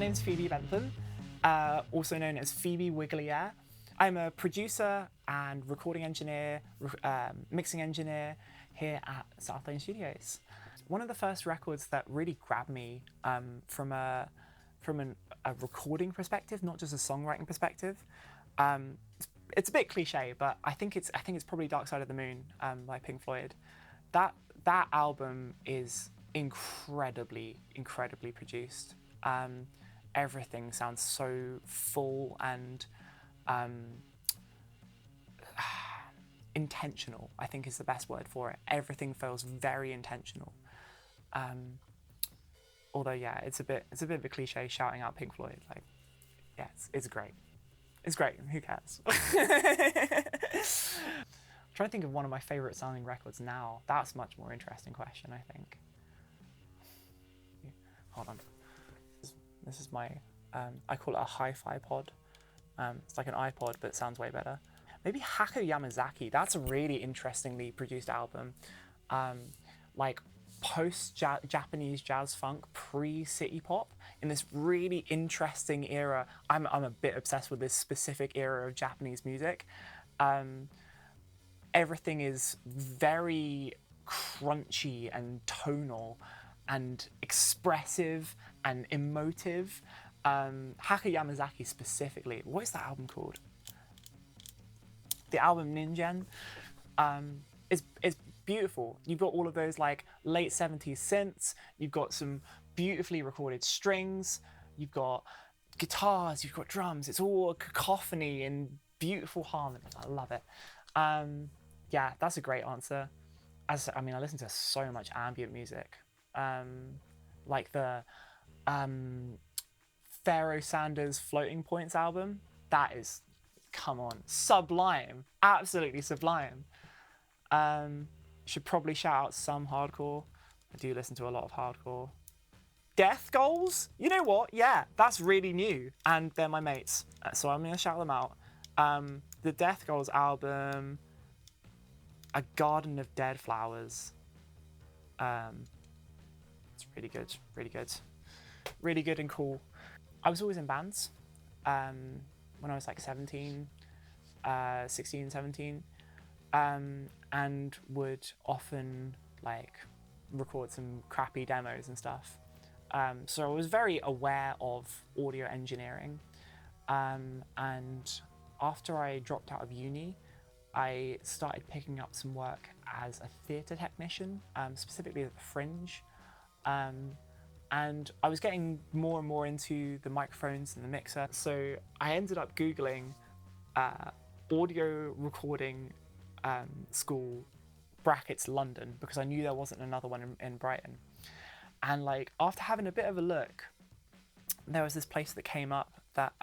name's Phoebe Bentham, also known as Phoebe Wiggly Air. I'm a producer and recording engineer, mixing engineer here at South Lane Studios. One of the first records that really grabbed me from a recording perspective, not just a songwriting perspective. It's a bit cliche, but I think it's probably Dark Side of the Moon by Pink Floyd. That album is incredibly produced. Everything sounds so full and intentional, I think is the best word for it. Everything feels very intentional. Although yeah, it's a bit of a cliche shouting out Pink Floyd. Like, yeah, it's great. It's great. Who cares? I'm trying to think of one of my favorite sounding records now. That's a much more interesting question, I think. Hold on. This is my, I call it a hi-fi pod. It's like an iPod, but it sounds way better. Maybe Haku Yamazaki. That's a really interestingly produced album. Like post-Japanese jazz funk, pre-city pop, in this really interesting era. I'm a bit obsessed with this specific era of Japanese music. Everything is very crunchy and tonal and expressive and emotive. Haku Yamazaki specifically, what is that album called? The album Ningen is beautiful. You've got all of those like late 70s synths, you've got some beautifully recorded strings, you've got guitars, you've got drums, it's all a cacophony and beautiful harmony. I love it. Yeah, that's a great answer. I listen to so much ambient music. Like the Pharoah Sanders Floating Points album, that is, come on, sublime, absolutely sublime. Should probably shout out some hardcore. I do listen to a lot of hardcore. Death Goals? You know what? Yeah, that's really new, and they're my mates, so I'm gonna shout them out. The Death Goals album, A Garden of Dead Flowers. It's really good, really good and cool. I was always in bands when I was like 16, 17, and would often like record some crappy demos and stuff. So I was very aware of audio engineering. And after I dropped out of uni, I started picking up some work as a theatre technician, specifically at the Fringe. And I was getting more and more into the microphones and the mixer. So I ended up Googling audio recording school brackets London, because I knew there wasn't another one in Brighton. And like after having a bit of a look, there was this place that came up that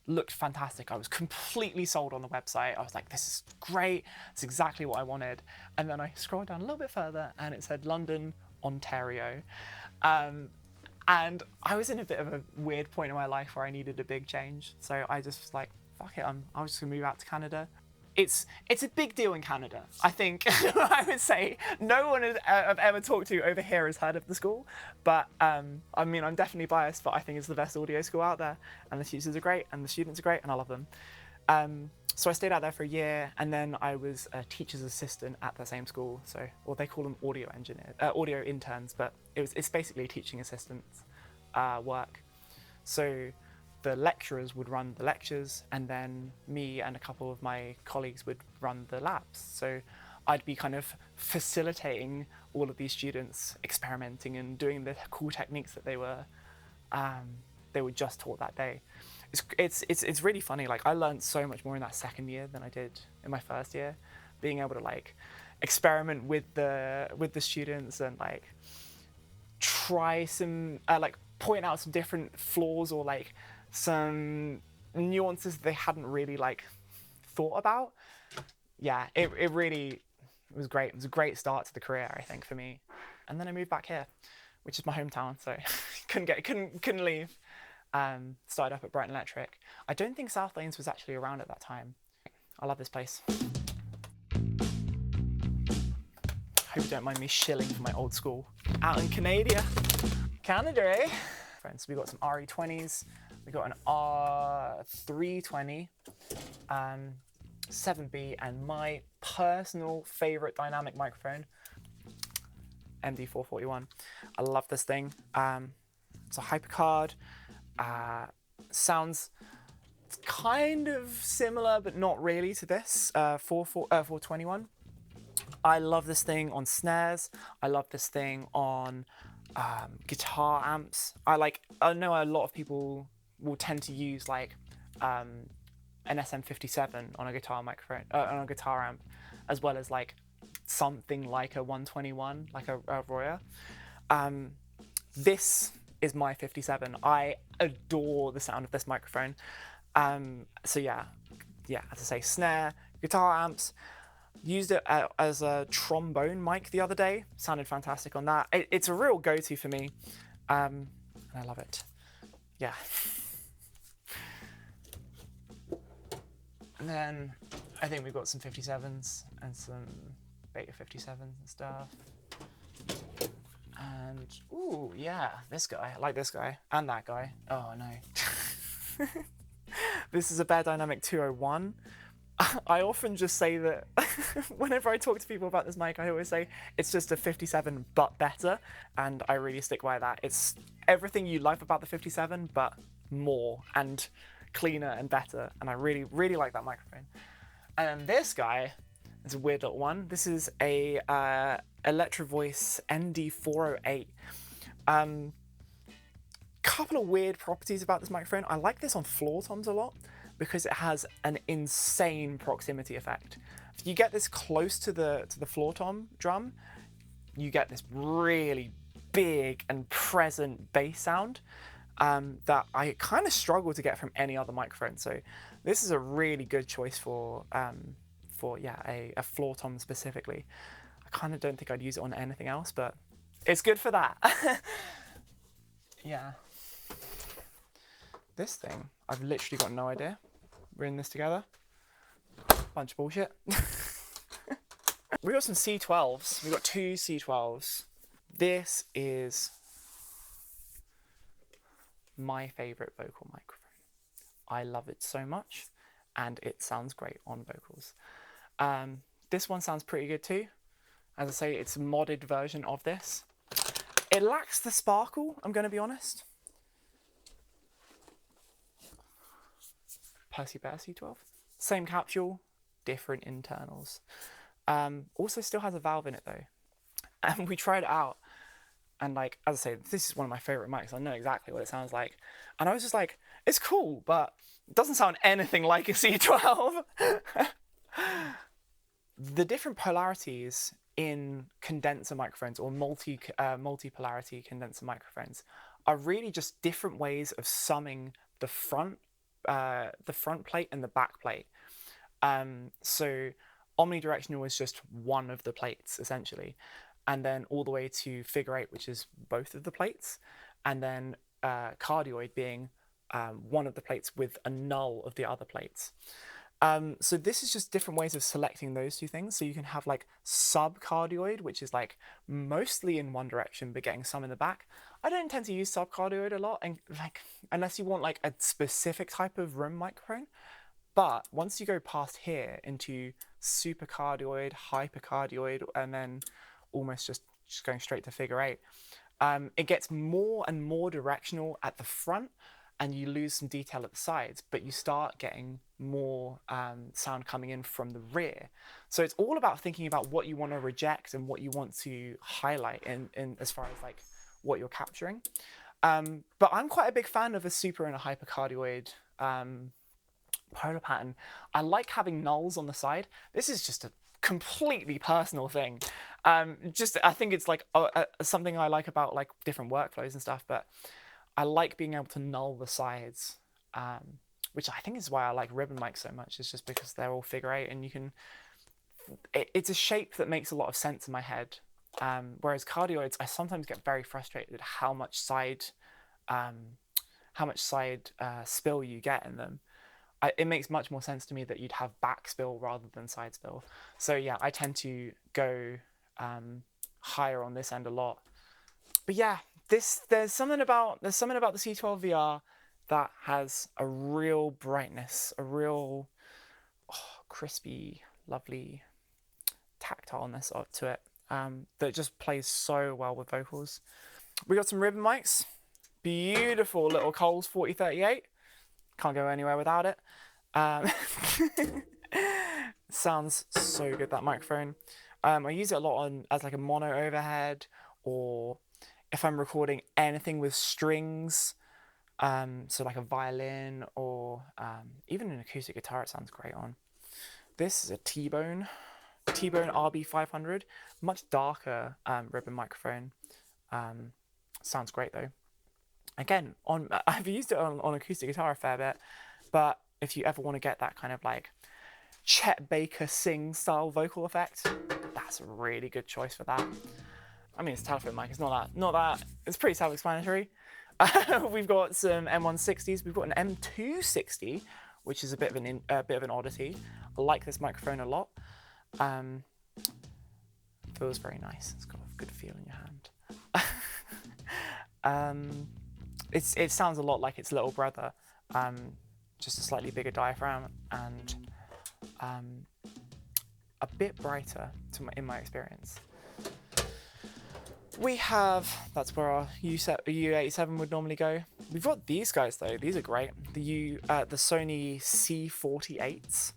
looked fantastic. I was completely sold on the website. I was like, this is great. It's exactly what I wanted. And then I scrolled down a little bit further and it said London, Ontario. And I was in a bit of a weird point in my life where I needed a big change. So I just was like, fuck it, I was just gonna move out to Canada. It's a big deal in Canada, I think. I would say no one I've ever talked to over here has heard of the school, but I'm definitely biased, but I think it's the best audio school out there, and the teachers are great, and the students are great, and I love them. So I stayed out there for a year, and then I was a teacher's assistant at the same school. So, or they call them audio interns, but it's basically teaching assistants work. So the lecturers would run the lectures, and then me and a couple of my colleagues would run the labs. So I'd be kind of facilitating all of these students experimenting and doing the cool techniques that they were just taught that day. It's really funny. Like I learned so much more in that second year than I did in my first year, being able to like experiment with the students and like try some like point out some different flaws or like some nuances they hadn't really like thought about. Yeah, it was great. It was a great start to the career, I think, for me. And then I moved back here, which is my hometown, so couldn't leave. Started up at Brighton Electric. I don't think South Lanes was actually around at that time. I love this place. Hope you don't mind me shilling for my old school. Out in Canada, eh? microphones. So we got some RE20s, we got an R320, 7B, and my personal favorite dynamic microphone, MD441. I love this thing. It's a hypercard. Sounds kind of similar, but not really to this 421. I love this thing on snares. I love this thing on guitar amps. I know a lot of people will tend to use like an SM57 on a guitar microphone, on a guitar amp, as well as like something like a 121, like a Royer. This is my 57. I adore the sound of this microphone. So yeah, as I say, snare, guitar amps. Used it as a trombone mic the other day. Sounded fantastic on that. It's a real go-to for me, and I love it. Yeah. And then I think we've got some 57s and some beta 57s and stuff. And ooh, yeah, this guy. I like this guy and that guy. Oh no. This is a Bear Dynamic 201. I often just say that whenever I talk to people about this mic, I always say it's just a 57 but better, and I really stick by that. It's everything you love about the 57 but more and cleaner and better, and I really, really like that microphone. And this guy is a weird little one. This is a Electro Voice ND408. Couple of weird properties about this microphone. I like this on floor toms a lot, because it has an insane proximity effect. If you get this close to the floor tom drum, you get this really big and present bass sound that I kind of struggle to get from any other microphone. So this is a really good choice for a floor tom specifically. I kind of don't think I'd use it on anything else, but it's good for that. Yeah. This thing, I've literally got no idea. We're in this together. Bunch of bullshit. We got some C12s. We got two C12s. This is my favorite vocal microphone. I love it so much, and it sounds great on vocals. This one sounds pretty good too. As I say, it's a modded version of this. It lacks the sparkle, I'm going to be honest. Percy Bear C12. Same capsule, different internals. Also still has a valve in it though. And we tried it out, and like, as I say, this is one of my favorite mics. I know exactly what it sounds like. And I was just like, it's cool, but it doesn't sound anything like a C12. The different polarities in condenser microphones or multi-polarity condenser microphones are really just different ways of summing the front plate and the back plate. So omnidirectional is just one of the plates essentially, and then all the way to figure eight, which is both of the plates, and then cardioid being one of the plates with a null of the other plates. So this is just different ways of selecting those two things. So you can have like subcardioid, which is like mostly in one direction but getting some in the back. I don't tend to use subcardioid a lot, and like unless you want like a specific type of room microphone. But once you go past here into supercardioid, hypercardioid, and then almost just going straight to figure eight, it gets more and more directional at the front, and you lose some detail at the sides, but you start getting more sound coming in from the rear. So it's all about thinking about what you want to reject and what you want to highlight in as far as like what you're capturing. But I'm quite a big fan of a super and a hypercardioid polar pattern. I like having nulls on the side. This is just a completely personal thing. I think it's like something I like about like different workflows and stuff, but I like being able to null the sides, which I think is why I like ribbon mics so much. It's just because they're all figure eight, and you can. It's a shape that makes a lot of sense in my head. Whereas cardioids, I sometimes get very frustrated at how much side spill you get in them. It makes much more sense to me that you'd have back spill rather than side spill. So yeah, I tend to go higher on this end a lot. But yeah, There's something about the C12 VR that has a real brightness, a real crispy, lovely tactileness to it that just plays so well with vocals. We got some ribbon mics, beautiful little Coles 4038. Can't go anywhere without it. Sounds so good, that microphone. I use it a lot as like a mono overhead, or if I'm recording anything with strings, so like a violin or even an acoustic guitar, it sounds great on. This is a T-Bone RB500, much darker ribbon microphone. Sounds great though. Again, I've used it on acoustic guitar a fair bit, but if you ever want to get that kind of like Chet Baker sing style vocal effect, that's a really good choice for that. I mean, it's a telephone mic. It's not that. It's pretty self-explanatory. We've got some M160s. We've got an M260, which is a bit of an oddity. I like this microphone a lot. Feels very nice. It's got a good feel in your hand. It sounds a lot like its little brother, just a slightly bigger diaphragm and a bit brighter in my experience. We have, that's where our U87 would normally go. We've got these guys though, these are great. The Sony C48s.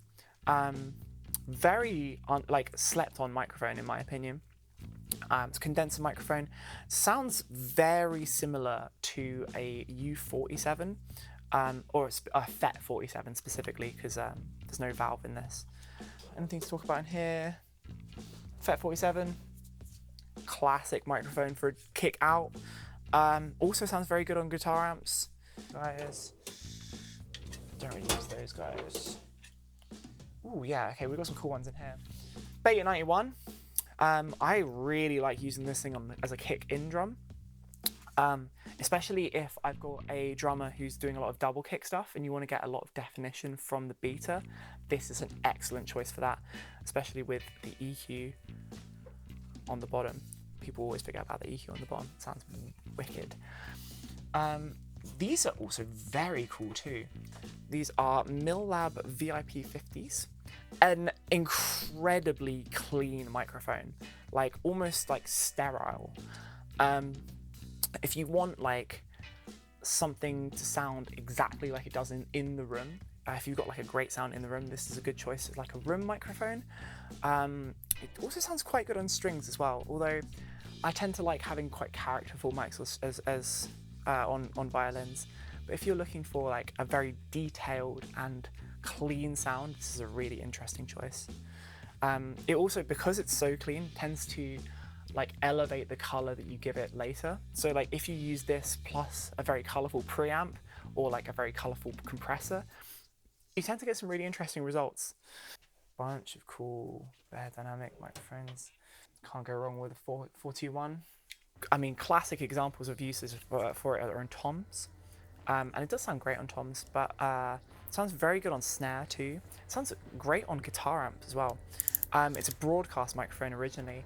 Very slept on microphone in my opinion. It's a condenser microphone. Sounds very similar to a U47, or a FET47 specifically, because there's no valve in this. Anything to talk about in here? FET47. Classic microphone for a kick out. Also sounds very good on guitar amps. Guys, don't really use those guys. Ooh, yeah, okay, we've got some cool ones in here. Pt1. I really like using this thing as a kick-in drum. Especially if I've got a drummer who's doing a lot of double kick stuff and you want to get a lot of definition from the beta. This is an excellent choice for that, especially with the EQ on the bottom. People always forget about the EQ on the bottom. It sounds wicked. These are also very cool too. These are Millab VIP50s. An incredibly clean microphone, like almost like sterile. If you want like something to sound exactly like it does in the room, if you've got like a great sound in the room, this is a good choice. It's like a room microphone. It also sounds quite good on strings as well, although I tend to like having quite characterful mics as on violins. But if you're looking for like a very detailed and clean sound, this is a really interesting choice. It also, because it's so clean, tends to like elevate the color that you give it later. So like if you use this plus a very colorful preamp or like a very colorful compressor, you tend to get some really interesting results. Bunch of cool bare dynamic microphones. Can't go wrong with a 421. I mean, classic examples of uses for it are on toms. And it does sound great on toms, but it sounds very good on snare too. It sounds great on guitar amps as well. It's a broadcast microphone originally,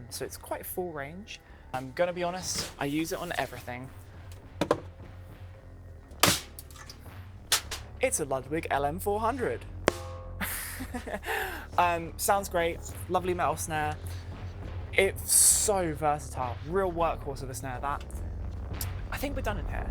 so it's quite full range. I'm gonna be honest, I use it on everything. It's a Ludwig LM400. Sounds great, lovely metal snare. It's so versatile, real workhorse of a snare that. I think we're done in here.